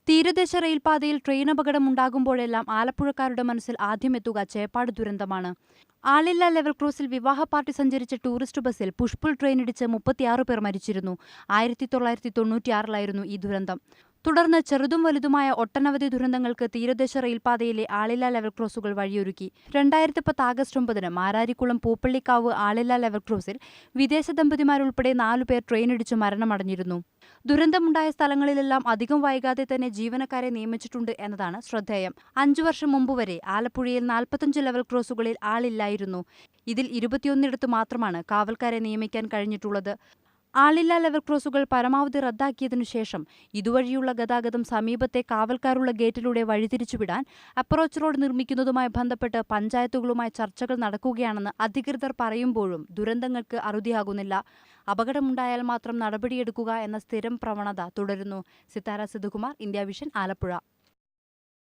തീരദേശ റെയിൽപാതയിൽ ട്രെയിൻ അപകടമുണ്ടാകുമ്പോഴെല്ലാം ആലപ്പുഴക്കാരുടെ മനസ്സിൽ ആദ്യമെത്തുക ചേപ്പാട് ദുരന്തമാണ്. ആളില്ലാ ലെവൽ ക്രോസിൽ വിവാഹ പാർട്ടി സഞ്ചരിച്ച ടൂറിസ്റ്റ് ബസ്സിൽ പുഷ്പുൾ ട്രെയിനിടിച്ച് 36 പേർ മരിച്ചിരുന്നു. 1996 ഈ ദുരന്തം. തുടർന്ന് ചെറുതും വലുതുമായ ഒട്ടനവധി ദുരന്തങ്ങൾക്ക് തീരദേശ റെയിൽപാതയിലെ ആളില്ലാ ലെവൽ ക്രോസുകൾ വഴിയൊരുക്കി. 2010 ആഗസ്റ്റ് 9 മാരാരിക്കുളം പൂപ്പള്ളിക്കാവ് ആളില്ലാ ലെവൽ ക്രോസിൽ വിദേശ ദമ്പതിമാരുൾപ്പെടെ 4 പേർ ട്രെയിനിടിച്ച് മരണമടഞ്ഞിരുന്നു. ദുരന്തമുണ്ടായ സ്ഥലങ്ങളിലെല്ലാം അധികം വൈകാതെ തന്നെ ജീവനക്കാരെ നിയമിച്ചിട്ടുണ്ട് എന്നതാണ് ശ്രദ്ധേയം. 5 വർഷം മുമ്പ് വരെ ആലപ്പുഴയിൽ 45 ലെവൽ ക്രോസുകളിൽ ആളില്ലായിരുന്നു. ഇതിൽ 21 മാത്രമാണ് കാവൽക്കാരെ നിയമിക്കാൻ കഴിഞ്ഞിട്ടുള്ളത്. ആളില്ലാ ലെവൽ ക്രോസുകൾ പരമാവധി റദ്ദാക്കിയതിനു ശേഷം ഇതുവഴിയുള്ള ഗതാഗതം സമീപത്തെ കാവൽക്കാരുള്ള ഗേറ്റിലൂടെ വഴിതിരിച്ചുവിടാൻ അപ്രോച്ച് റോഡ് നിർമ്മിക്കുന്നതുമായി ബന്ധപ്പെട്ട് പഞ്ചായത്തുകളുമായി ചർച്ചകൾ നടക്കുകയാണെന്ന് അധികൃതർ പറയുമ്പോഴും ദുരന്തങ്ങൾക്ക് അറുതിയാകുന്നില്ല. അപകടമുണ്ടായാൽ മാത്രം നടപടിയെടുക്കുക എന്ന സ്ഥിരം പ്രവണത തുടരുന്നു. Sithara Sidhukumar, India Vision, Alappuzha.